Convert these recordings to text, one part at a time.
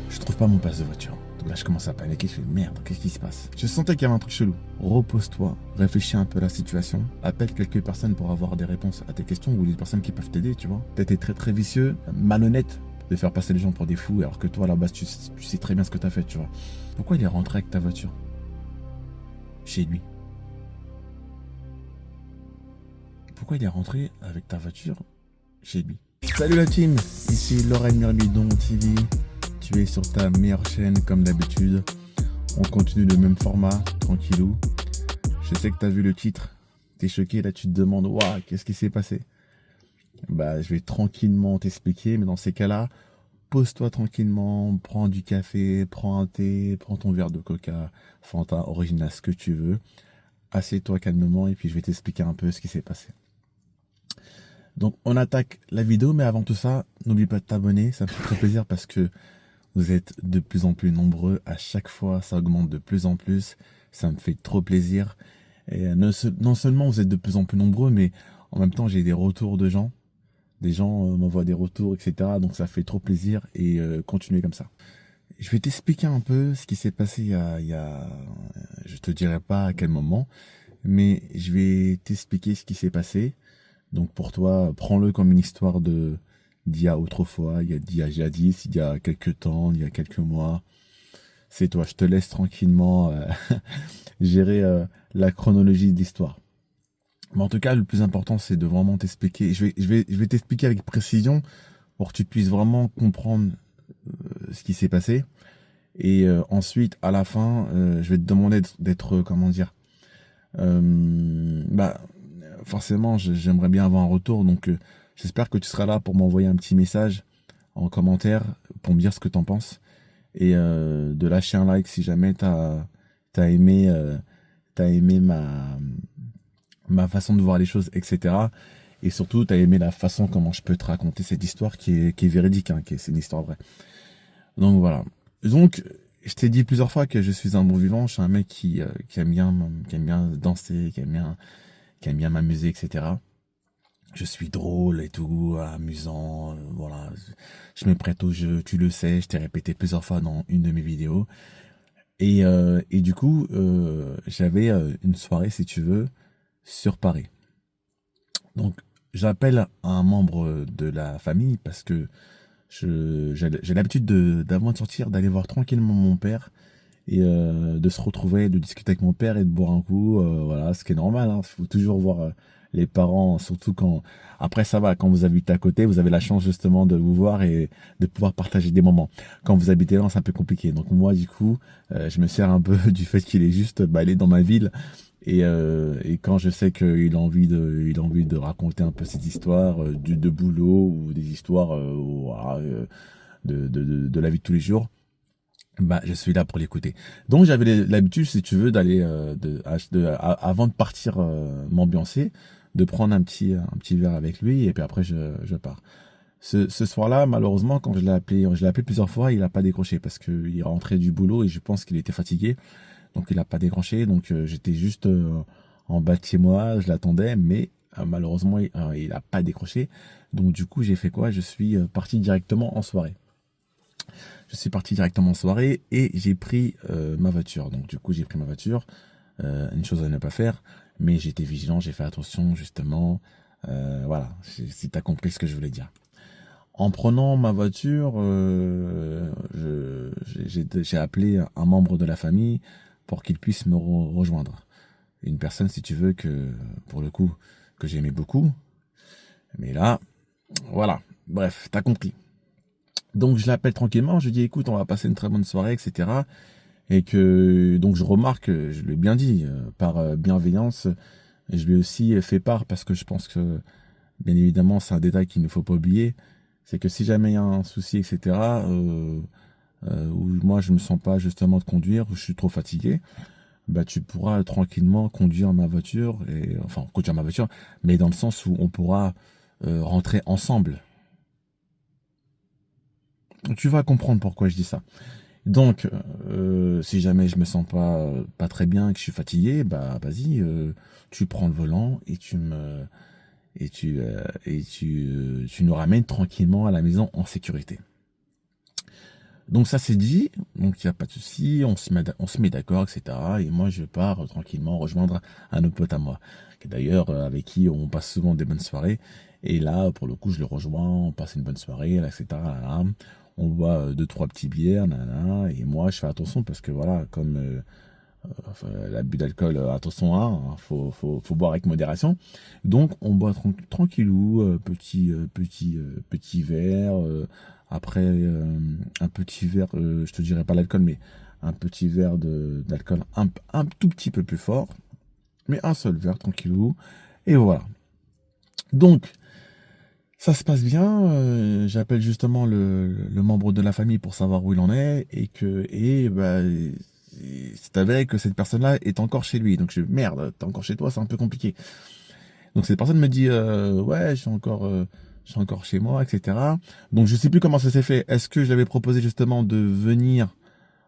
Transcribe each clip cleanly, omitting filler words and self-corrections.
Je trouve pas mon passe de voiture. Donc là, je commence à paniquer. Je fais merde, qu'est-ce qui se passe? Je sentais qu'il y avait un truc chelou. Repose-toi, réfléchis un peu à la situation, appelle quelques personnes pour avoir des réponses à tes questions ou des personnes qui peuvent t'aider, tu vois. Peut-être t'es très très vicieux, malhonnête de faire passer les gens pour des fous alors que toi, à la base, tu sais très bien ce que t'as fait, tu vois. Pourquoi il est rentré avec ta voiture chez lui? Pourquoi il est rentré avec ta voiture chez lui? Salut la team, ici Laurent Mirmidon TV. Tu es sur ta meilleure chaîne comme d'habitude. On continue le même format, tranquillou. Je sais que tu as vu le titre, t'es choqué, là tu te demandes, waouh, qu'est-ce qui s'est passé? Bah, je vais tranquillement t'expliquer, mais dans ces cas-là, pose-toi tranquillement, prends du café, prends un thé, prends ton verre de coca, Fanta, Original, ce que tu veux. Assieds-toi calmement et puis je vais t'expliquer un peu ce qui s'est passé. Donc, on attaque la vidéo, mais avant tout ça, n'oublie pas de t'abonner, ça me fait très plaisir parce que vous êtes de plus en plus nombreux, à chaque fois ça augmente de plus en plus, ça me fait trop plaisir. Et non seulement vous êtes de plus en plus nombreux, mais en même temps j'ai des retours de gens, des gens m'envoient des retours, etc. Donc ça fait trop plaisir et continuez comme ça. Je vais t'expliquer un peu ce qui s'est passé je te dirai pas à quel moment, mais je vais t'expliquer ce qui s'est passé. Donc pour toi, prends-le comme une histoire d'il y a autrefois, d'il y a jadis, il y a quelques temps, il y a quelques mois. C'est toi, je te laisse tranquillement gérer la chronologie de l'histoire. Mais en tout cas, le plus important, c'est de vraiment t'expliquer. Je vais t'expliquer avec précision pour que tu puisses vraiment comprendre ce qui s'est passé. Et ensuite, à la fin, je vais te demander d'être, comment dire, bah, forcément, j'aimerais bien avoir un retour. Donc, j'espère que tu seras là pour m'envoyer un petit message en commentaire pour me dire ce que tu en penses. Et de lâcher un like si jamais t'as aimé, t'as aimé ma façon de voir les choses, etc. Et surtout, t'as aimé la façon comment je peux te raconter cette histoire qui est véridique, hein, c'est une histoire vraie. Donc voilà. Donc, je t'ai dit plusieurs fois que je suis un bon vivant. Je suis un mec qui aime bien danser, qui aime bien m'amuser, etc. Je suis drôle et tout, amusant, voilà. Je me prête au jeu, tu le sais, je t'ai répété plusieurs fois dans une de mes vidéos. Et du coup, j'avais une soirée, si tu veux, sur Paris. Donc, j'appelle un membre de la famille parce que j'ai l'habitude d'avant de sortir, d'aller voir tranquillement mon père et de se retrouver, de discuter avec mon père et de boire un coup, voilà, ce qui est normal, hein. Faut toujours voir les parents, surtout quand, après ça va, quand vous habitez à côté, vous avez la chance justement de vous voir et de pouvoir partager des moments. Quand vous habitez loin, c'est un peu compliqué. Donc moi, du coup, je me sers un peu du fait qu'il est juste, il est dans ma ville. Et quand je sais il a envie de raconter un peu ses histoires de boulot ou des histoires voilà, de la vie de tous les jours, bah, je suis là pour l'écouter. Donc j'avais l'habitude, si tu veux, d'aller avant de partir m'ambiancer, de prendre un petit verre avec lui et puis après je pars. Ce soir-là, malheureusement, quand je l'ai appelé plusieurs fois, il a pas décroché parce que il rentrait du boulot et je pense qu'il était fatigué, donc il a pas décroché. Donc j'étais juste en bas de chez moi, je l'attendais, mais malheureusement il a pas décroché. Donc du coup j'ai fait quoi? Je suis parti directement en soirée. Je suis parti directement en soirée et j'ai pris ma voiture. Donc du coup, j'ai pris ma voiture. Une chose à ne pas faire, mais j'étais vigilant, j'ai fait attention justement. Voilà, si tu as compris ce que je voulais dire. En prenant ma voiture, j'ai appelé un membre de la famille pour qu'il puisse me rejoindre. Une personne, si tu veux, que pour le coup, que j'aimais beaucoup. Mais là, voilà. Bref, t'as compris. Donc je l'appelle tranquillement, je lui dis écoute, on va passer une très bonne soirée, etc. Et que donc je remarque, je lui ai bien dit, par bienveillance, je lui ai aussi fait part parce que je pense que bien évidemment c'est un détail qu'il ne faut pas oublier, c'est que si jamais il y a un souci, etc. Où moi je me sens pas justement de conduire, ou je suis trop fatigué, bah tu pourras tranquillement conduire ma voiture et enfin conduire ma voiture, mais dans le sens où on pourra rentrer ensemble. Tu vas comprendre pourquoi je dis ça. Donc, si jamais je me sens pas très bien, que je suis fatigué, bah vas-y, tu prends le volant et tu nous ramènes tranquillement à la maison en sécurité. Donc ça c'est dit, donc il n'y a pas de souci, on se met d'accord, etc. Et moi je pars tranquillement rejoindre un autre pote à moi, qui d'ailleurs avec qui on passe souvent des bonnes soirées. Et là, pour le coup, je le rejoins, on passe une bonne soirée, là, etc. Là, là. On boit deux, trois petits bières, là, là, et moi je fais attention parce que voilà, comme enfin, l'abus d'alcool, attention, hein, faut boire avec modération. Donc on boit tranquillou, petit verre. Après un petit verre, je te dirais pas l'alcool, mais un petit verre d'alcool un tout petit peu plus fort, mais un seul verre tranquillou. Et voilà. Donc ça se passe bien. J'appelle justement le membre de la famille pour savoir où il en est et bah c'est avéré que cette personne-là est encore chez lui. Donc je merde, t'es encore chez toi, c'est un peu compliqué. Donc cette personne me dit ouais, je suis encore chez moi, etc. Donc je sais plus comment ça s'est fait. Est-ce que je l'avais proposé justement de venir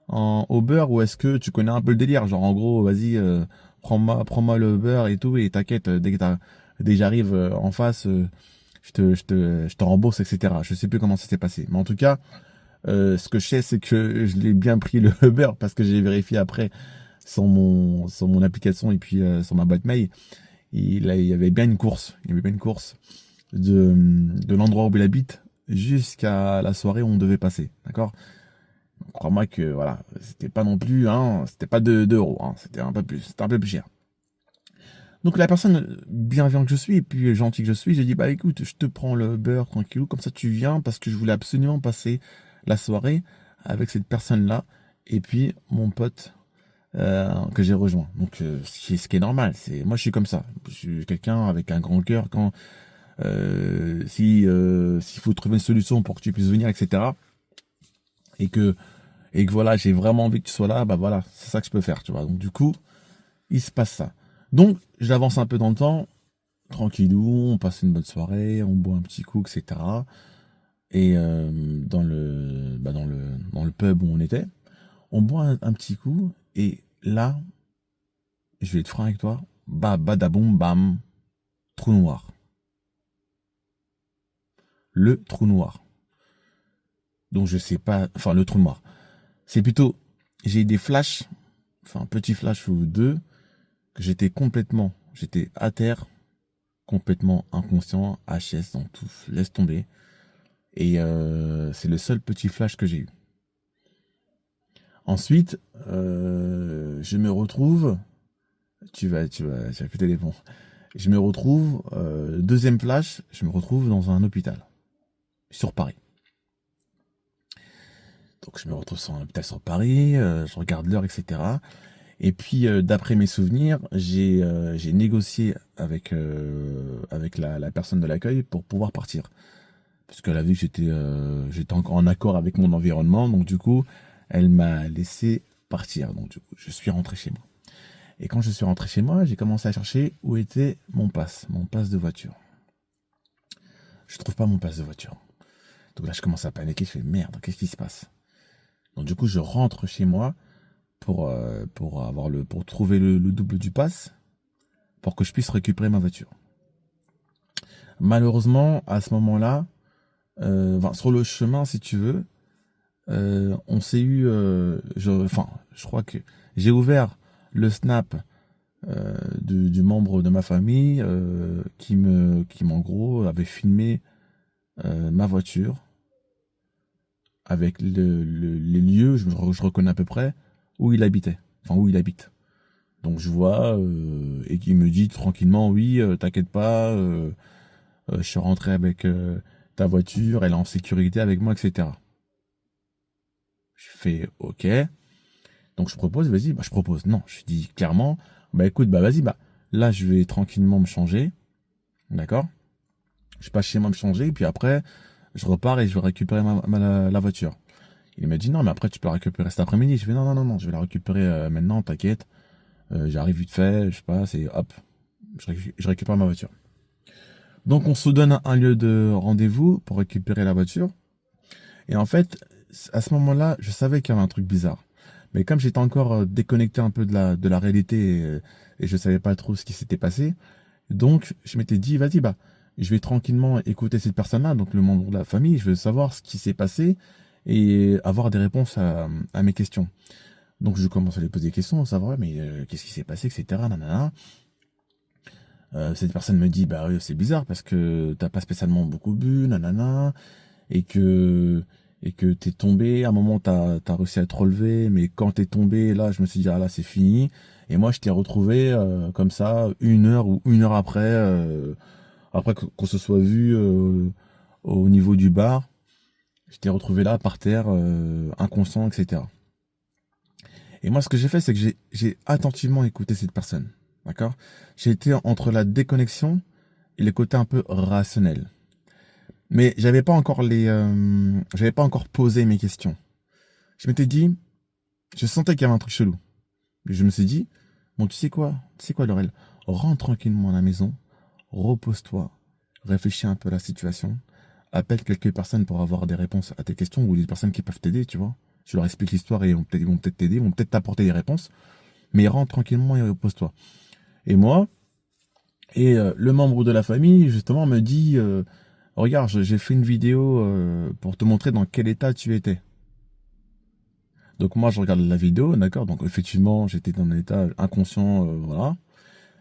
en Uber ou est-ce que tu connais un peu le délire, genre en gros, vas-y, prends-moi le Uber et tout et t'inquiète, dès que j'arrive en face, je te rembourse, etc. Je sais plus comment ça s'est passé, mais en tout cas, ce que je sais, c'est que je l'ai bien pris le Uber parce que j'ai vérifié après sur mon application et puis sur ma boîte mail. Il y avait bien une course. Il y avait bien une course de l'endroit où il habite jusqu'à la soirée où on devait passer. D'accord? Crois-moi que voilà, c'était pas non plus, hein, c'était pas 2 euros, hein, c'était un peu plus cher. Donc la personne bienveillante que je suis et puis gentille que je suis, j'ai dit bah écoute, je te prends le beurre tranquillou, comme ça tu viens parce que je voulais absolument passer la soirée avec cette personne-là et puis mon pote que j'ai rejoint. Donc ce qui est normal, c'est moi je suis comme ça, je suis quelqu'un avec un grand cœur quand s'il faut trouver une solution pour que tu puisses venir, etc. Et que voilà, j'ai vraiment envie que tu sois là, bah voilà, c'est ça que je peux faire, tu vois. Donc du coup, il se passe ça. Donc j'avance un peu dans le temps, tranquillou, on passe une bonne soirée, on boit un petit coup, etc. Et dans le pub où on était, on boit un petit coup, et là, je vais être franc avec toi, bah badaboum bam, trou noir. Le trou noir. Donc je sais pas, enfin le trou noir. C'est plutôt, j'ai eu des flashs, enfin un petit flash ou deux, que j'étais à terre, complètement inconscient, HS dans tout, laisse tomber. Et c'est le seul petit flash que j'ai eu. Ensuite, je me retrouve, tu vas péter les plombs. Je me retrouve, deuxième flash, je me retrouve dans un hôpital, sur Paris. Donc je me retrouve sur un hôpital sur Paris, je regarde l'heure, etc. Et puis d'après mes souvenirs, j'ai négocié avec la personne de l'accueil pour pouvoir partir, parce qu'elle a vu que j'étais encore en accord avec mon environnement, donc du coup elle m'a laissé partir. Donc du coup je suis rentré chez moi. Et quand je suis rentré chez moi, j'ai commencé à chercher où était mon pass de voiture. Je trouve pas mon pass de voiture. Donc là je commence à paniquer, je fais merde, qu'est-ce qui se passe? Donc du coup je rentre chez moi pour trouver le double du pass pour que je puisse récupérer ma voiture. Malheureusement, à ce moment-là, sur le chemin, si tu veux, on s'est eu, je crois que j'ai ouvert le snap du membre de ma famille qui en gros avait filmé ma voiture avec les lieux, je reconnais à peu près où il habitait, enfin où il habite. Donc je vois et qui me dit tranquillement oui, t'inquiète pas, je suis rentré avec ta voiture, elle est en sécurité avec moi, etc. Je fais ok. Donc je propose, vas-y, bah je propose. Non, je dis clairement, bah écoute, bah vas-y, bah là je vais tranquillement me changer, d'accord? Je passe chez moi me changer, et puis après je repars et je vais récupérer la voiture. Il m'a dit non, mais après tu peux la récupérer cet après-midi. Je fais non, non, non, non, je vais la récupérer maintenant, t'inquiète. J'arrive vite fait, je passe et hop, je récupère ma voiture. Donc on se donne un lieu de rendez-vous pour récupérer la voiture. Et en fait, à ce moment-là, je savais qu'il y avait un truc bizarre. Mais comme j'étais encore déconnecté un peu de la réalité et je savais pas trop ce qui s'était passé, donc je m'étais dit, vas-y, bah, je vais tranquillement écouter cette personne-là, donc le membre de la famille, je veux savoir ce qui s'est passé et avoir des réponses à mes questions. Donc je commence à lui poser des questions, savoir mais qu'est-ce qui s'est passé, etc. Nanana. Cette personne me dit bah oui, c'est bizarre parce que t'as pas spécialement beaucoup bu, nanana, et que t'es tombé. À un moment t'as réussi à te relever, mais quand t'es tombé, là je me suis dit ah là c'est fini. Et moi je t'ai retrouvé comme ça 1 heure ou 1 heure après, après qu'on se soit vu au niveau du bar. Je t'ai retrouvé là par terre, inconscient, etc. Et moi, ce que j'ai fait, c'est que j'ai attentivement écouté cette personne. D'accord? J'ai été entre la déconnexion et le côté un peu rationnel. Mais j'avais pas encore posé mes questions. Je m'étais dit, je sentais qu'il y avait un truc chelou. Et je me suis dit, bon, tu sais quoi, Laurel? Rentre tranquillement à la maison, repose-toi, réfléchis un peu à la situation, appelle quelques personnes pour avoir des réponses à tes questions ou des personnes qui peuvent t'aider, tu vois. Tu leur expliques l'histoire et ils vont peut-être t'aider, ils vont peut-être t'apporter des réponses. Mais rentre tranquillement et repose-toi. Et moi, le membre de la famille, justement, me dit, regarde, j'ai fait une vidéo pour te montrer dans quel état tu étais. Donc moi, je regarde la vidéo, d'accord. Donc effectivement, j'étais dans un état inconscient, voilà.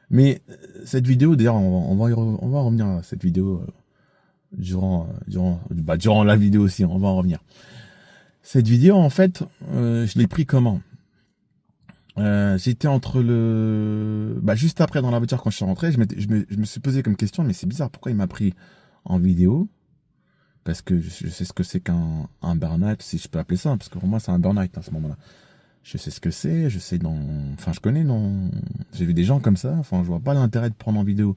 Mais cette vidéo, d'ailleurs, on va revenir à cette vidéo durant la vidéo aussi, on va en revenir. Cette vidéo, en fait, je l'ai pris comment? J'étais entre juste après dans la voiture quand je suis rentré, je me suis posé comme question, mais c'est bizarre, pourquoi il m'a pris en vidéo? Parce que je sais ce que c'est qu'un burn-out, si je peux appeler ça, parce que pour moi c'est un burn-out à ce moment-là. Je sais ce que c'est, je connais j'ai vu des gens comme ça, enfin je vois pas l'intérêt de prendre en vidéo.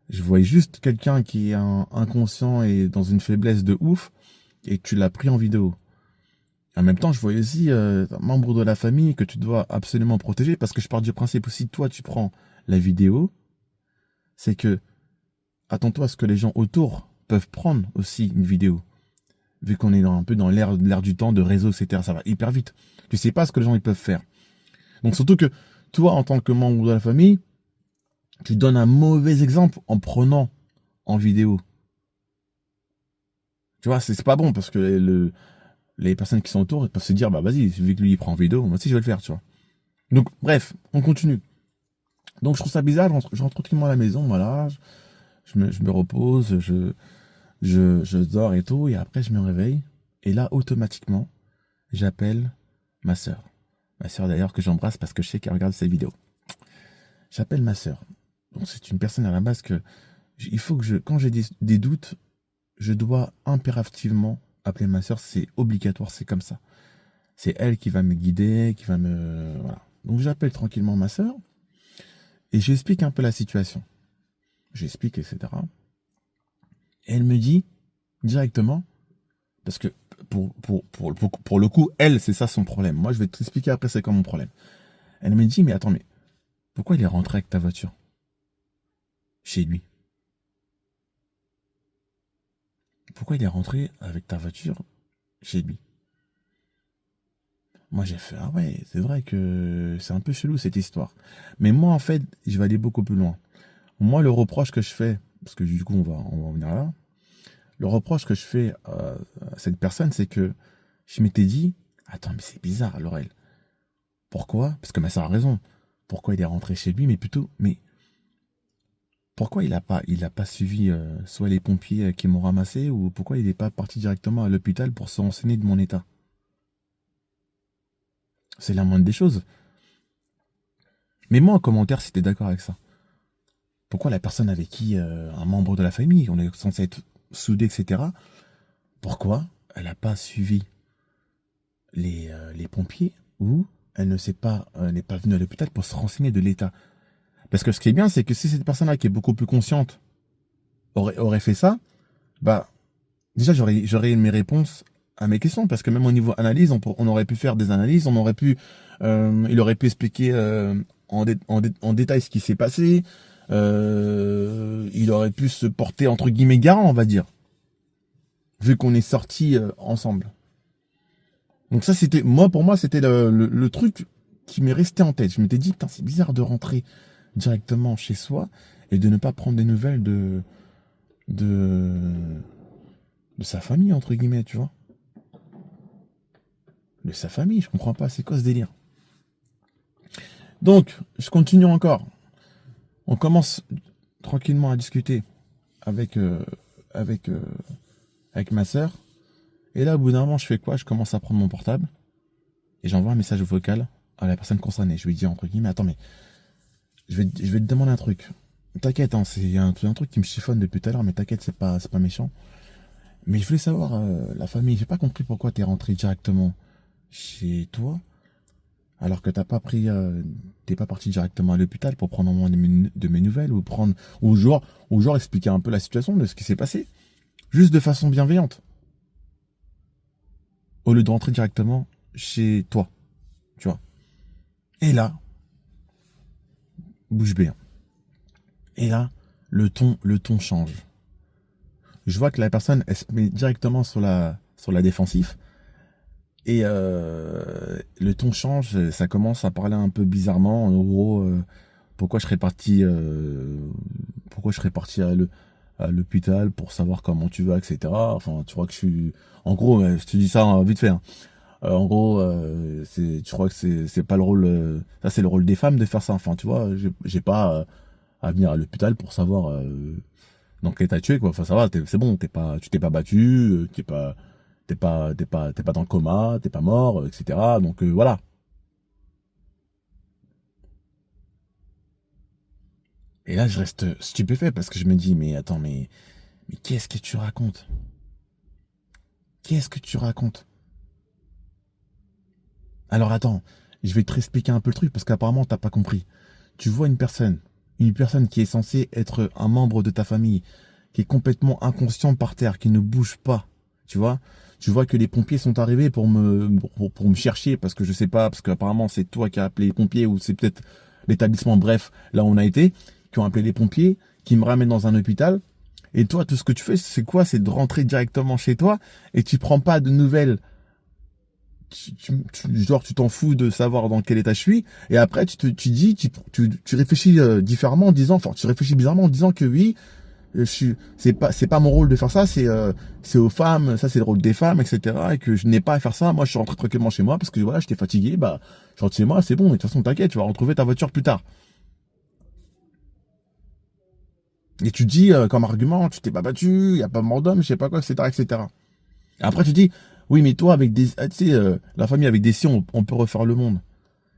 Je voyais juste quelqu'un qui est inconscient et dans une faiblesse de ouf, et tu l'as pris en vidéo. En même temps, je voyais aussi un membre de la famille que tu dois absolument protéger, parce que je pars du principe aussi, toi tu prends la vidéo, c'est que attends-toi à ce que les gens autour peuvent prendre aussi une vidéo. Vu qu'on est un peu dans l'ère du temps de réseau, etc. Ça va hyper vite. Tu sais pas ce que les gens ils peuvent faire. Donc surtout que toi, en tant que membre de la famille, tu donnes un mauvais exemple en prenant en vidéo. Tu vois, c'est pas bon parce que les personnes qui sont autour peuvent se dire bah vas-y, vu que lui il prend en vidéo, moi aussi je vais le faire, tu vois. Donc bref, on continue. Donc je trouve ça bizarre, je rentre tranquillement à la maison, voilà, je me repose, je dors et tout, et après je me réveille, et là automatiquement, j'appelle ma sœur. Ma sœur d'ailleurs que j'embrasse parce que je sais qu'elle regarde ces vidéos. J'appelle ma sœur. Donc c'est une personne à la base que il faut que quand j'ai des doutes, je dois impérativement appeler ma sœur. C'est obligatoire, c'est comme ça. C'est elle qui va me guider, qui va me voilà. Donc j'appelle tranquillement ma sœur et j'explique un peu la situation. J'explique etc. Et elle me dit directement parce que pour le coup, elle c'est ça son problème. Moi je vais t'expliquer après c'est quoi mon problème. Elle me dit mais attends mais pourquoi il est rentré avec ta voiture chez lui? Pourquoi il est rentré avec ta voiture chez lui? Moi, j'ai fait, ah ouais, c'est vrai que c'est un peu chelou cette histoire. Mais moi, en fait, je vais aller beaucoup plus loin. Moi, le reproche que je fais, parce que du coup, on va en venir là, le reproche que je fais à cette personne, c'est que je m'étais dit, attends, mais c'est bizarre, Laurel. Pourquoi? Parce que ma soeur a raison. Pourquoi il est rentré chez lui, mais plutôt, mais pourquoi il a pas suivi soit les pompiers qui m'ont ramassé, ou pourquoi il n'est pas parti directement à l'hôpital pour se renseigner de mon état? C'est la moindre des choses. Mais moi, en commentaire, si t'es d'accord avec ça. Pourquoi la personne avec qui, un membre de la famille, on est censé être soudés, etc., pourquoi elle n'a pas suivi les pompiers ou elle ne s'est pas, n'est pas venue à l'hôpital pour se renseigner de l'état? Parce que ce qui est bien, c'est que si cette personne-là, qui est beaucoup plus consciente, aurait fait ça, bah, déjà, j'aurais mes réponses à mes questions. Parce que même au niveau analyse, on aurait pu faire des analyses, il aurait pu expliquer en détail ce qui s'est passé. Il aurait pu se porter entre guillemets garant, on va dire, vu qu'on est sortis ensemble. Donc ça, pour moi, c'était le truc qui m'est resté en tête. Je m'étais dit, putain, c'est bizarre de rentrer directement chez soi et de ne pas prendre des nouvelles de sa famille, entre guillemets, tu vois. De sa famille, je comprends pas, c'est quoi ce délire? Donc, je continue encore. On commence tranquillement à discuter avec, avec, euh, avec ma sœur. Et là, au bout d'un moment, je fais quoi? Je commence à prendre mon portable et j'envoie un message vocal à la personne concernée. Je lui dis entre guillemets, attends, mais je vais te demander un truc. T'inquiète, hein, c'est un truc qui me chiffonne depuis tout à l'heure, mais t'inquiète, c'est pas méchant. Mais je voulais savoir, la famille, j'ai pas compris pourquoi t'es rentré directement chez toi, alors que t'es pas parti directement à l'hôpital pour prendre au moins de mes nouvelles, ou genre expliquer un peu la situation de ce qui s'est passé. Juste de façon bienveillante. Au lieu de rentrer directement chez toi, tu vois. Et là, bouche bée. Et là, le ton change. Je vois que la personne, elle se met directement sur la défensive. Et le ton change, ça commence à parler un peu bizarrement. En gros, pourquoi je serais parti à l'hôpital pour savoir comment tu vas, etc. Enfin, tu vois que je suis... En gros, je te dis ça vite fait, hein. En gros, tu crois que c'est pas le rôle... ça, c'est le rôle des femmes de faire ça. Enfin, tu vois, j'ai pas à venir à l'hôpital pour savoir dans quel état tu es, quoi. Enfin, ça va, c'est bon, tu t'es pas battu, t'es pas dans le coma, t'es pas mort, etc. Donc voilà. Et là, je reste stupéfait parce que je me dis, mais attends, mais qu'est-ce que tu racontes? Qu'est-ce que tu racontes? Alors attends, je vais te réexpliquer un peu le truc parce qu'apparemment t'as pas compris. Tu vois une personne qui est censée être un membre de ta famille, qui est complètement inconscient par terre, qui ne bouge pas, tu vois. Tu vois que les pompiers sont arrivés pour me chercher parce que je sais pas, parce qu'apparemment c'est toi qui as appelé les pompiers ou c'est peut-être l'établissement, bref, là où on a été, qui ont appelé les pompiers, qui me ramènent dans un hôpital. Et toi, tout ce que tu fais, c'est quoi? C'est de rentrer directement chez toi et tu prends pas de nouvelles. Genre, tu t'en fous de savoir dans quel état je suis, et après, tu réfléchis différemment en disant, enfin, tu réfléchis bizarrement en disant que oui, c'est pas mon rôle de faire ça, c'est aux femmes, ça c'est le rôle des femmes, etc., et que je n'ai pas à faire ça. Moi, je suis rentré tranquillement chez moi parce que voilà, j'étais fatigué, bah, je rentre chez moi, c'est bon, mais de toute façon, t'inquiète, tu vas retrouver ta voiture plus tard. Et tu dis, comme argument, tu t'es pas battu, y a pas mort d'homme, je sais pas quoi, etc., etc. Après, tu dis, oui, mais toi, tu sais, la famille avec des si, on peut refaire le monde.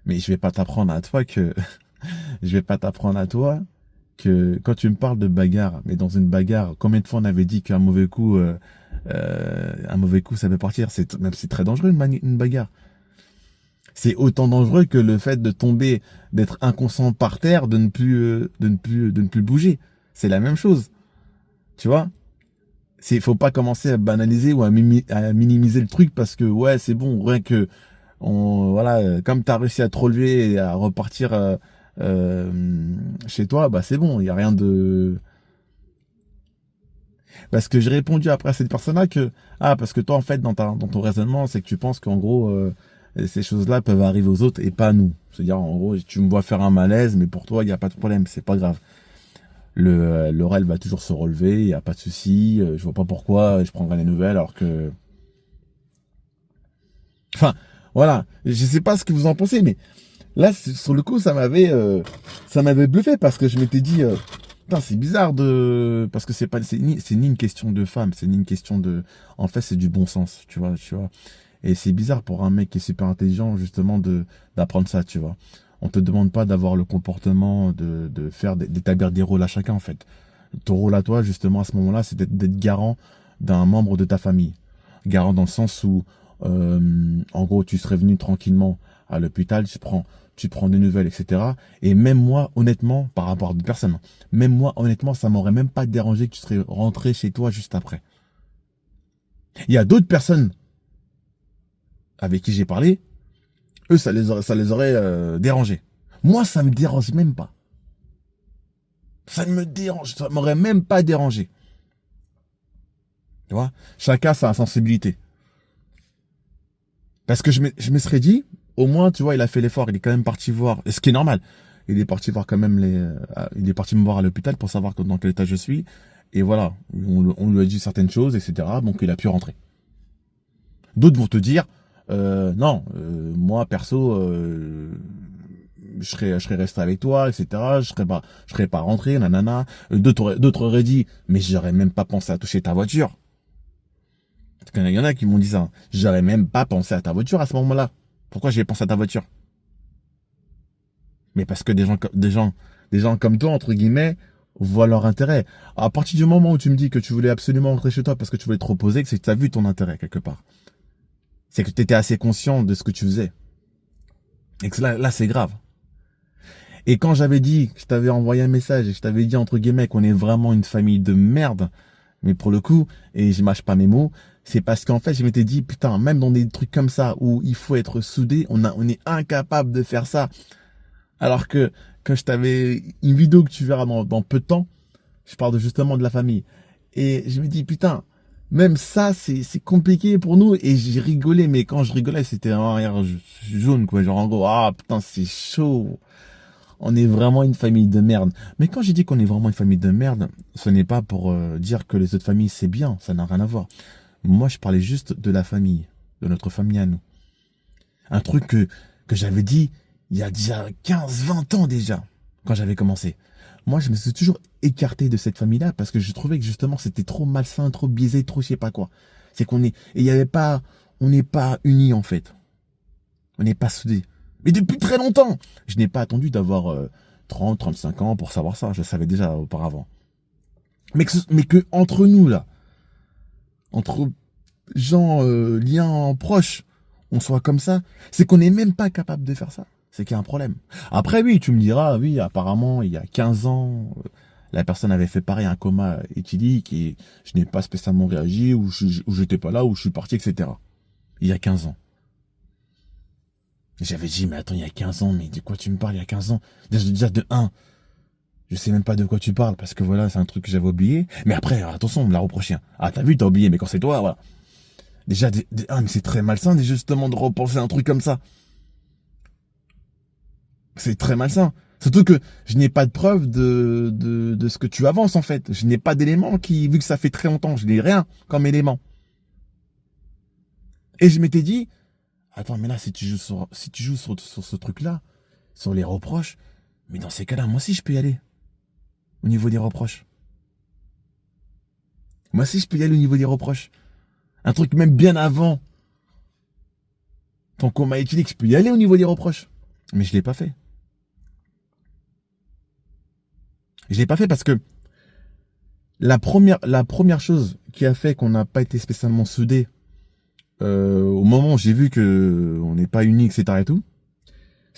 Mais je vais pas t'apprendre à toi que, je vais pas t'apprendre à toi que quand tu me parles de bagarre, mais dans une bagarre, combien de fois on avait dit un mauvais coup, ça peut partir. C'est très dangereux une bagarre. C'est autant dangereux que le fait de tomber, d'être inconscient par terre, de ne plus bouger. C'est la même chose, tu vois. Faut pas commencer à banaliser ou à minimiser le truc parce que ouais, c'est bon, rien que voilà, comme tu as réussi à te relever et à repartir chez toi, bah c'est bon, il y a rien de... Parce que j'ai répondu après à cette personne-là que parce que toi en fait dans ton raisonnement, c'est que tu penses qu'en gros ces choses-là peuvent arriver aux autres et pas à nous. C'est-à-dire en gros, tu me vois faire un malaise, mais pour toi, il n'y a pas de problème, c'est pas grave. L'oreille va toujours se relever, il n'y a pas de souci, je vois pas pourquoi je prendrais les nouvelles alors que... Enfin, voilà, je sais pas ce que vous en pensez, mais là, sur le coup, ça m'avait bluffé parce que je m'étais dit, putain, c'est bizarre parce que c'est ni une question de femme, c'est ni une question de, en fait, c'est du bon sens, tu vois. Et c'est bizarre pour un mec qui est super intelligent, justement, d'apprendre ça, tu vois. On te demande pas d'avoir le comportement d'établir des rôles à chacun, en fait. Ton rôle à toi, justement, à ce moment-là, c'est d'être garant d'un membre de ta famille. Garant dans le sens où, en gros, tu serais venu tranquillement à l'hôpital, tu prends des nouvelles, etc. Et même moi, honnêtement, par rapport à d'autres personnes, même moi, honnêtement, ça m'aurait même pas dérangé que tu serais rentré chez toi juste après. Il y a d'autres personnes avec qui j'ai parlé, eux, ça les aurait dérangés. Moi, ça me dérange même pas. Ça ne me dérange, ça m'aurait même pas dérangé. Tu vois, chacun sa sensibilité. Parce que je me serais dit, au moins, tu vois, il a fait l'effort, il est quand même parti voir, et ce qui est normal. Il est parti voir quand même il est parti me voir à l'hôpital pour savoir dans quel état je suis. Et voilà, on lui a dit certaines choses, etc. Donc il a pu rentrer. D'autres vont te dire, Non, moi perso, je serais resté avec toi, etc. Je serais pas rentré, nanana. D'autres auraient dit, mais j'aurais même pas pensé à toucher ta voiture. Parce qu'il y en a qui m'ont dit ça. J'aurais même pas pensé à ta voiture à ce moment-là. Pourquoi j'ai pensé à ta voiture? Mais parce que des gens comme toi, entre guillemets, voient leur intérêt. À partir du moment où tu me dis que tu voulais absolument rentrer chez toi parce que tu voulais te reposer, c'est que tu as vu ton intérêt quelque part. C'est que tu étais assez conscient de ce que tu faisais. Et que là c'est grave. Et quand j'avais dit, je t'avais envoyé un message et je t'avais dit, entre guillemets, qu'on est vraiment une famille de merde, mais pour le coup, et je mâche pas mes mots, c'est parce qu'en fait, je m'étais dit, putain, même dans des trucs comme ça, où il faut être soudé, on est incapable de faire ça. Alors que, quand je t'avais, une vidéo que tu verras dans peu de temps, je parle justement de la famille. Et je me dis, putain, même ça, c'est compliqué pour nous. Et j'ai rigolé, mais quand je rigolais, c'était un rire jaune, quoi. Genre, en gros, ah, putain, c'est chaud. On est vraiment une famille de merde. Mais quand j'ai dit qu'on est vraiment une famille de merde, ce n'est pas pour dire que les autres familles c'est bien, ça n'a rien à voir. Moi, je parlais juste de la famille, de notre famille à nous. Un truc que j'avais dit il y a déjà 15, 20 ans déjà, quand j'avais commencé. Moi, je me suis toujours écarté de cette famille-là parce que je trouvais que justement c'était trop malsain, trop biaisé, trop je sais pas quoi. C'est qu'on est, et il y avait pas, on n'est pas unis en fait. On n'est pas soudés. Mais depuis très longtemps. Je n'ai pas attendu d'avoir 30, 35 ans pour savoir ça. Je le savais déjà auparavant. Mais que entre nous, là, entre gens liens proches, on soit comme ça, c'est qu'on n'est même pas capable de faire ça. C'est qu'il y a un problème. Après, oui, tu me diras, oui, apparemment, il y a 15 ans, la personne avait fait pareil, un coma éthylique, et je n'ai pas spécialement réagi, ou j'étais pas là, ou je suis parti, etc. Il y a 15 ans. J'avais dit, mais attends, il y a 15 ans, mais de quoi tu me parles il y a 15 ans? Déjà de un, je sais même pas de quoi tu parles, parce que voilà, c'est un truc que j'avais oublié. Mais après, attention, on me l'a reproché. Ah, t'as vu, t'as oublié, mais quand c'est toi, voilà. Déjà, mais c'est très malsain, justement, de repenser un truc comme ça. C'est très malsain. Surtout que je n'ai pas de preuve de ce que tu avances, en fait. Je n'ai pas d'éléments qui, vu que ça fait très longtemps, je n'ai rien comme élément. Et je m'étais dit, attends, mais là, si tu joues sur ce truc-là, sur les reproches, mais dans ces cas-là, moi aussi, je peux y aller. Au niveau des reproches. Moi aussi, je peux y aller au niveau des reproches. Un truc même bien avant ton coma éthylique, je peux y aller au niveau des reproches. Mais je l'ai pas fait. Je l'ai pas fait parce que la première chose qui a fait qu'on n'a pas été spécialement soudés au moment où j'ai vu que on n'est pas unis, etc. et tout,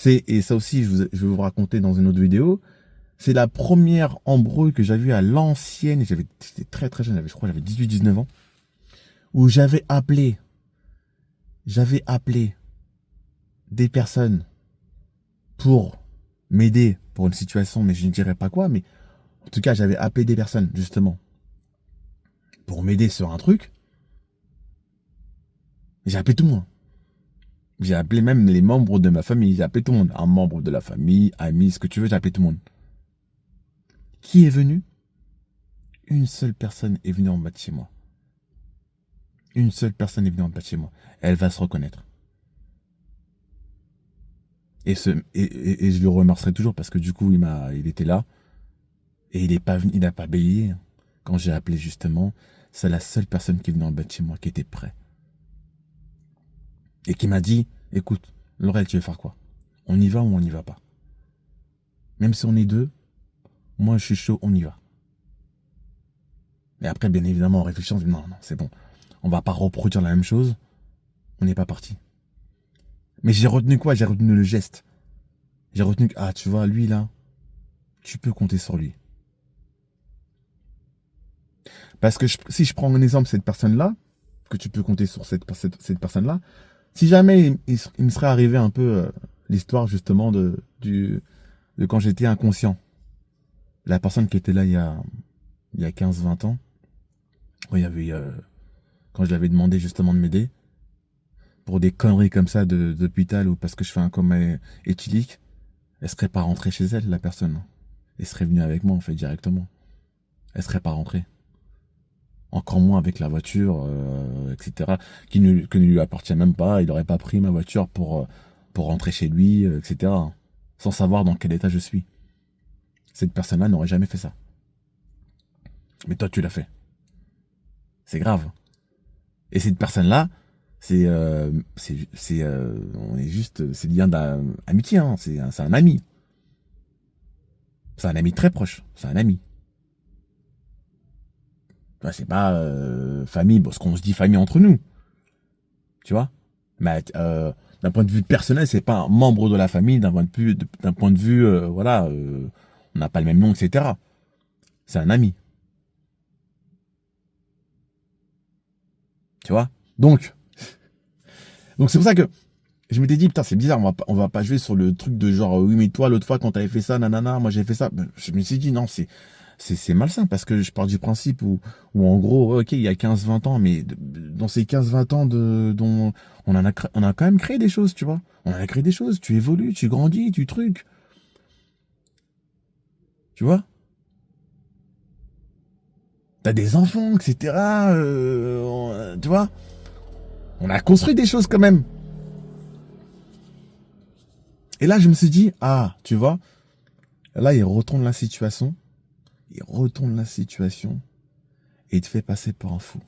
et ça aussi, je vais vous raconter dans une autre vidéo, c'est la première embrouille que j'ai vue à l'ancienne, et j'étais très très jeune, je crois que j'avais 18, 19 ans, où j'avais appelé des personnes pour m'aider pour une situation, mais je ne dirais pas quoi, mais en tout cas, j'avais appelé des personnes, justement, pour m'aider sur un truc. J'ai appelé tout le monde. J'ai appelé même les membres de ma famille. J'ai appelé tout le monde. Un membre de la famille, ami, ce que tu veux, j'ai appelé tout le monde. Qui est venu? Une seule personne est venue en bas de chez moi. Une seule personne est venue en bas de chez moi. Elle va se reconnaître. Et je le remercierai toujours parce que du coup, il était là. Et il n'a pas bégayé. Quand j'ai appelé justement, c'est la seule personne qui est venue en bas de chez moi qui était prête. Et qui m'a dit, écoute, Laurel, tu veux faire quoi? On y va ou on n'y va pas? Même si on est deux, moi je suis chaud, on y va. Et après, bien évidemment, en réfléchissant, on dit non, c'est bon. On va pas reproduire la même chose. On n'est pas parti. Mais j'ai retenu quoi? J'ai retenu le geste. J'ai retenu que, ah, tu vois, lui là, tu peux compter sur lui. Parce que si je prends un exemple, cette personne-là, que tu peux compter sur cette personne-là, si jamais il me serait arrivé un peu l'histoire justement de quand j'étais inconscient, la personne qui était là il y a 15, 20 ans, quand je lui avais demandé justement de m'aider, pour des conneries comme ça d'hôpital ou parce que je fais un coma éthylique, elle serait pas rentrée chez elle, la personne. Elle serait venue avec moi en fait directement. Elle serait pas rentrée. Encore moins avec la voiture, etc. Que ne lui appartient même pas. Il n'aurait pas pris ma voiture pour rentrer chez lui, etc. Sans savoir dans quel état je suis. Cette personne-là n'aurait jamais fait ça. Mais toi, tu l'as fait. C'est grave. Et cette personne-là, on est juste, c'est lien d'amitié, hein. C'est un ami. C'est un ami très proche. C'est un ami. C'est pas famille, bon, ce qu'on se dit famille entre nous. Tu vois? Mais d'un point de vue personnel, c'est pas un membre de la famille, d'un point de vue, voilà, on n'a pas le même nom, etc. C'est un ami. Tu vois? Donc c'est pour ça que je m'étais dit, putain, c'est bizarre, on va pas jouer sur le truc de genre, oui, mais toi, l'autre fois, quand t'avais fait ça, nanana, moi j'ai fait ça. Ben, je me suis dit, non, c'est malsain, parce que je pars du principe où en gros, ok, il y a 15-20 ans, mais dans ces 15-20 ans dont on a quand même créé des choses, tu vois. On a créé des choses, tu évolues, tu grandis, tu trucs, tu vois. T'as des enfants, etc. Tu vois. On a construit des choses quand même. Et là, je me suis dit, ah, tu vois, là, il retourne la situation. Il retourne la situation et il te fait passer pour un fou.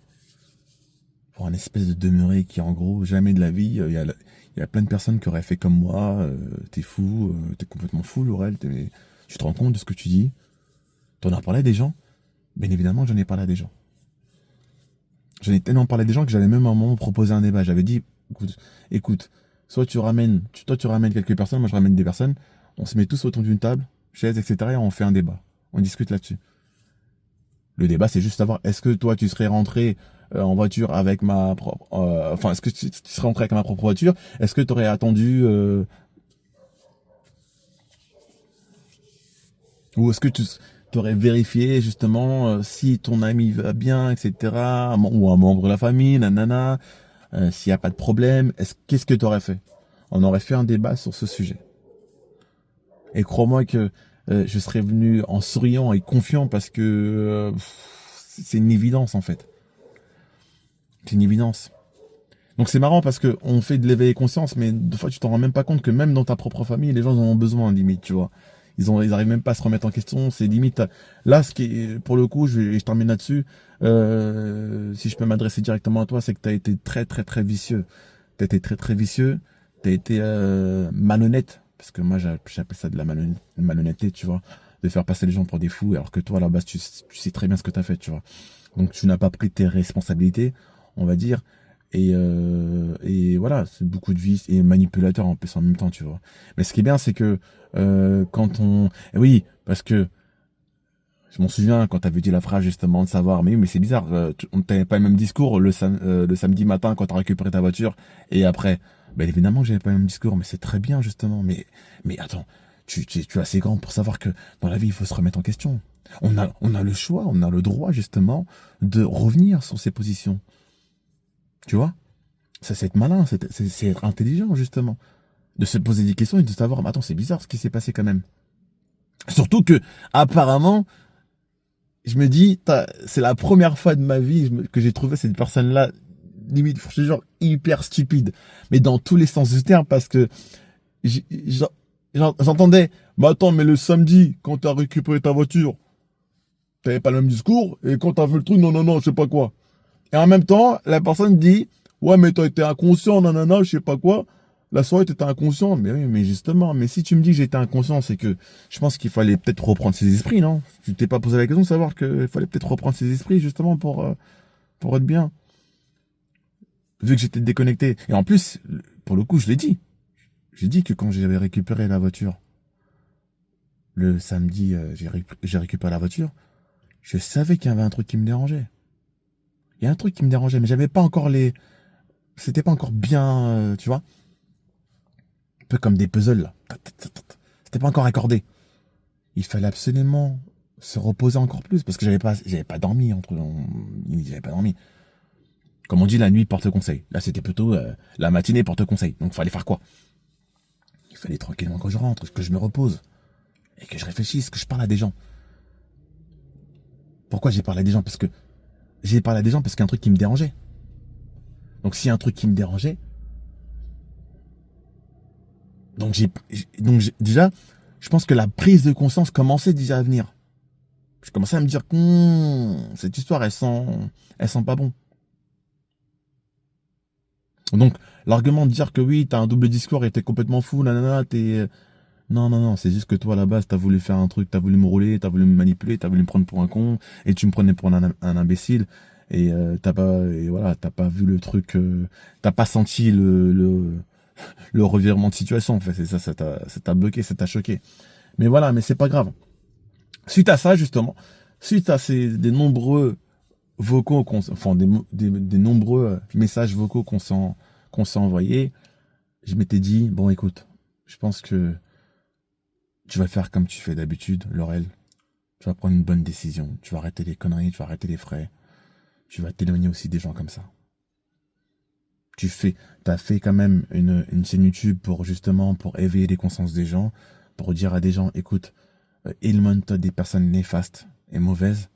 Pour un espèce de demeuré qui, en gros, jamais de la vie, il y a plein de personnes qui auraient fait comme moi. T'es fou, t'es complètement fou, Laurel. Tu te rends compte de ce que tu dis. T'en as parlé à des gens. Bien évidemment, j'en ai parlé à des gens. J'en ai tellement parlé à des gens que j'avais même à un moment proposé un débat. J'avais dit, écoute, soit toi tu ramènes quelques personnes, moi je ramène des personnes. On se met tous autour d'une table, chaise, etc. et on fait un débat. On discute là-dessus. Le débat, c'est juste savoir, est-ce que toi, tu serais rentré en voiture avec ma propre... Enfin, est-ce que tu serais rentré avec ma propre voiture? Est-ce que tu aurais attendu... ou est-ce que tu aurais vérifié, justement, si ton ami va bien, etc. Ou un membre de la famille, nanana, s'il n'y a pas de problème. Qu'est-ce que tu aurais fait? On aurait fait un débat sur ce sujet. Et crois-moi que je serais venu en souriant et confiant parce que c'est une évidence, en fait. C'est une évidence. Donc c'est marrant parce que on fait de l'éveil conscience, mais des fois tu t'en rends même pas compte que même dans ta propre famille, les gens en ont besoin limite, tu vois. Ils arrivent même pas à se remettre en question. C'est limite. Là, ce qui est, pour le coup, je termine là-dessus. Si je peux m'adresser directement à toi, c'est que tu as été très très très vicieux. T'as été très très vicieux. T'as été malhonnête, parce que moi j'appelle ça de la malhonnêteté, tu vois, de faire passer les gens pour des fous, alors que toi à la base tu sais très bien ce que t'as fait, tu vois. Donc tu n'as pas pris tes responsabilités, on va dire. Et voilà, c'est beaucoup de vices et manipulateur en plus en même temps, tu vois. Mais ce qui est bien, c'est que quand on... Oui, parce que je m'en souviens quand t'avais dit la phrase justement de savoir, mais oui, mais c'est bizarre, on t'avait pas le même discours le samedi matin quand t'as récupéré ta voiture et après. Ben évidemment que j'avais pas le même discours, mais c'est très bien justement. Mais attends, tu es assez grand pour savoir que dans la vie, il faut se remettre en question. On a le choix, on a le droit justement de revenir sur ses positions. Tu vois? Ça, c'est être malin, c'est être intelligent, justement. De se poser des questions et de savoir, mais attends, c'est bizarre ce qui s'est passé quand même. Surtout que, apparemment, je me dis, c'est la première fois de ma vie que j'ai trouvé cette personne-là, limite, je te jure, hyper stupide. Mais dans tous les sens du terme, parce que j'entendais, mais attends, mais le samedi, quand t'as récupéré ta voiture, t'avais pas le même discours, et quand t'as fait le truc, non, non, non, je sais pas quoi. Et en même temps, la personne dit, ouais, mais t'as été inconscient, nanana, je sais pas quoi. La soirée, t'étais inconscient. Mais oui, mais justement, mais si tu me dis que j'étais inconscient, c'est que je pense qu'il fallait peut-être reprendre ses esprits, non? Tu t'es pas posé la question de savoir qu'il fallait peut-être reprendre ses esprits, justement, pour être bien. Vu que j'étais déconnecté. Et en plus, pour le coup, je l'ai dit. J'ai dit que quand j'avais récupéré la voiture, le samedi, j'ai récupéré la voiture, je savais qu'il y avait un truc qui me dérangeait. Il y a un truc qui me dérangeait, mais j'avais pas encore c'était pas encore bien, tu vois. Un peu comme des puzzles, là. C'était pas encore accordé. Il fallait absolument se reposer encore plus parce que j'avais pas dormi j'avais pas dormi. Comme on dit, la nuit porte conseil. Là, c'était plutôt la matinée porte conseil. Donc, il fallait faire quoi? Il fallait tranquillement que je rentre, que je me repose et que je réfléchisse, que je parle à des gens. Pourquoi j'ai parlé à des gens? Parce que J'ai parlé à des gens parce qu'il y a un truc qui me dérangeait. Donc s'il y a un truc qui me dérangeait, déjà, je pense que la prise de conscience commençait déjà à venir. Je commençais à me dire, cette histoire, elle sent pas bon. Donc, l'argument de dire que oui, t'as un double discours et t'es complètement fou, nanana, non, c'est juste que toi, à la base, t'as voulu faire un truc, t'as voulu me rouler, t'as voulu me manipuler, t'as voulu me prendre pour un con, et tu me prenais pour un imbécile, et t'as pas vu le truc, t'as pas senti le revirement de situation, en fait, c'est ça, ça t'a bloqué, ça t'a choqué. Mais voilà, mais c'est pas grave. Suite à ça, justement, suite à des nombreux vocaux, des nombreux messages vocaux qu'on s'est envoyés, je m'étais dit, bon, écoute, je pense que tu vas faire comme tu fais d'habitude, Laurel. Tu vas prendre une bonne décision. Tu vas arrêter les conneries, tu vas arrêter les frais. Tu vas t'éloigner aussi des gens comme ça. T'as fait quand même une chaîne YouTube pour éveiller les consciences des gens, pour dire à des gens, écoute, éloigne-toi des personnes néfastes et mauvaises.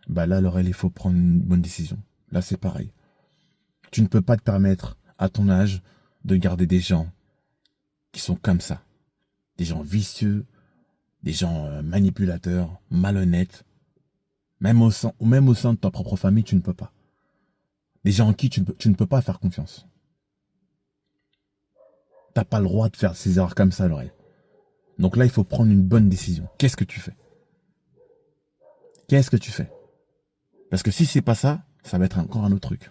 Bah là, Laurel, il faut prendre une bonne décision. Là, c'est pareil. Tu ne peux pas te permettre, à ton âge, de garder des gens qui sont comme ça. Des gens vicieux, des gens manipulateurs, malhonnêtes. Même au sein de ta propre famille, tu ne peux pas. Des gens en qui tu ne peux pas faire confiance. T'as pas le droit de faire ces erreurs comme ça, Laurel. Donc là, il faut prendre une bonne décision. Qu'est-ce que tu fais? Qu'est-ce que tu fais? Parce que si c'est pas ça, ça va être encore un autre truc.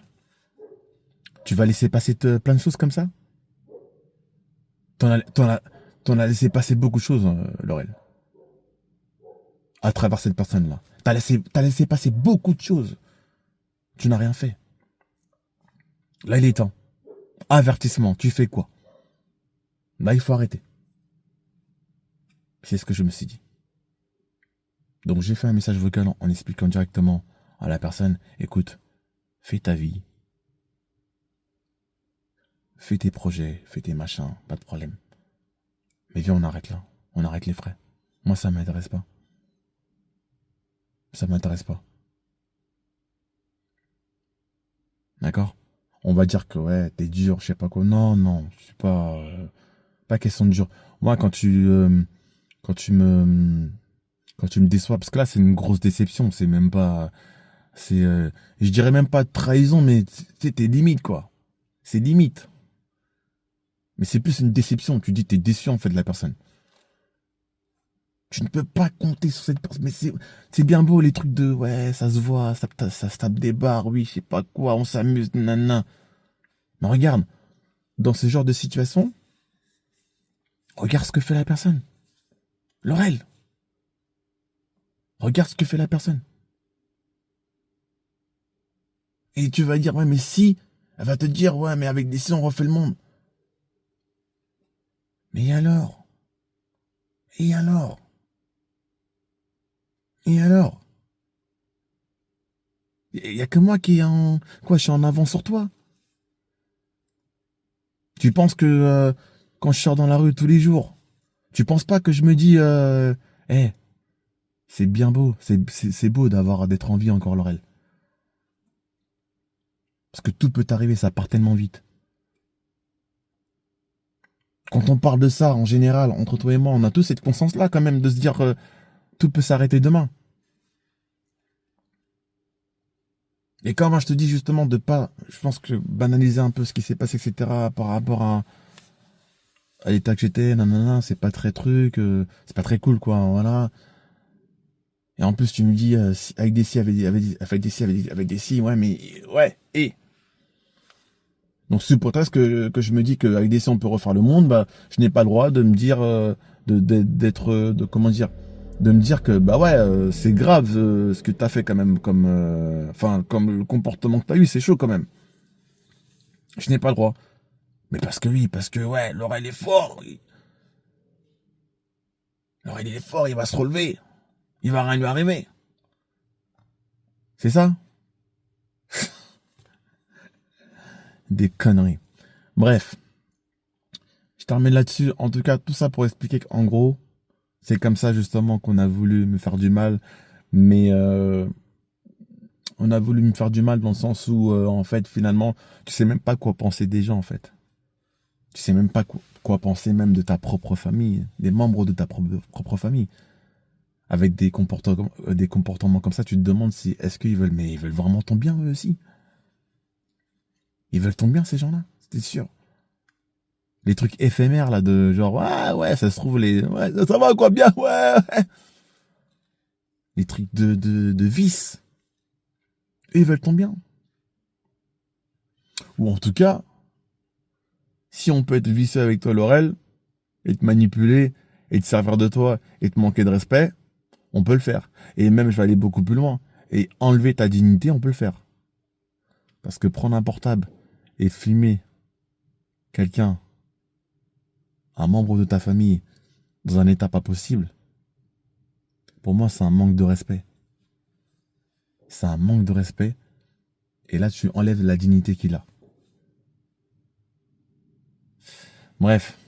Tu vas laisser passer plein de choses comme ça? T'en as laissé passer beaucoup de choses, Laurel. À travers cette personne-là. T'as laissé passer beaucoup de choses. Tu n'as rien fait. Là, il est temps. Avertissement, tu fais quoi? Là, il faut arrêter. C'est ce que je me suis dit. Donc, j'ai fait un message vocal en expliquant directement à la personne, écoute, fais ta vie. Fais tes projets, fais tes machins, pas de problème. Mais viens, on arrête là. On arrête les frais. Moi, ça m'intéresse pas. Ça m'intéresse pas. D'accord? On va dire que ouais, t'es dur, je sais pas quoi. Non, je suis pas. Pas question de dur. Moi, quand tu me, quand tu me déçois, parce que là, c'est une grosse déception. C'est même pas, je dirais même pas de trahison, mais t'es limite quoi. C'est limite. Mais c'est plus une déception. Tu dis t'es déçu en fait de la personne. Tu ne peux pas compter sur cette personne. Mais c'est bien beau les trucs de ouais, ça se voit, ça se tape des barres, oui, je sais pas quoi, on s'amuse, nanana. Mais regarde, dans ce genre de situation, regarde ce que fait la personne. Laurel, regarde ce que fait la personne. Et tu vas dire, ouais, mais si, elle va te dire, ouais, mais avec des si on refait le monde. Mais alors? Et alors? Et alors? Il y a que moi qui est en... Quoi, je suis en avant sur toi? Tu penses que quand je sors dans la rue tous les jours, tu penses pas que je me dis, hey, c'est bien beau, c'est beau d'être en vie encore, Laurel. Parce que tout peut arriver, ça part tellement vite. Quand on parle de ça, en général, entre toi et moi, on a tous cette conscience-là quand même de se dire tout peut s'arrêter demain. Et quand moi je te dis justement de pas, je pense que banaliser un peu ce qui s'est passé, etc. par rapport à l'état que j'étais, nanana, c'est pas très truc, c'est pas très cool quoi, voilà. Et en plus tu me dis avec des si, avec des si, ouais mais ouais, et donc c'est pour ça que je me dis qu'avec des si on peut refaire le monde, bah je n'ai pas le droit de me dire d'être de comment dire de me dire que bah ouais c'est grave ce que t'as fait quand même comme enfin comme le comportement que t'as eu, c'est chaud quand même. Je n'ai pas le droit. Mais parce que oui, parce que ouais, Laurel est fort. Laurel il est fort, il va se relever. Il va rien lui arriver. C'est ça? Des conneries. Bref, je termine là-dessus. En tout cas, tout ça pour expliquer qu'en gros, c'est comme ça justement qu'on a voulu me faire du mal. Mais on a voulu me faire du mal dans le sens où, en fait, finalement, tu sais même pas quoi penser des gens, en fait. Tu sais même pas quoi penser même de ta propre famille, des membres de ta propre famille. Avec des comportements comme ça, tu te demandes si, est-ce qu'ils veulent, mais ils veulent vraiment ton bien, eux aussi. Ils veulent ton bien, ces gens-là, c'est sûr. Les trucs éphémères, là, de genre, ouais, ça se trouve, ouais, ça va, quoi, bien, ouais, ouais. Les trucs de vice. Eux, ils veulent ton bien. Ou en tout cas, si on peut être vicieux avec toi, Laurel, et te manipuler, et te servir de toi, et te manquer de respect, on peut le faire. Et même, je vais aller beaucoup plus loin. Et enlever ta dignité, on peut le faire. Parce que prendre un portable et filmer quelqu'un, un membre de ta famille, dans un état pas possible, pour moi, c'est un manque de respect. C'est un manque de respect. Et là, tu enlèves la dignité qu'il a. Bref.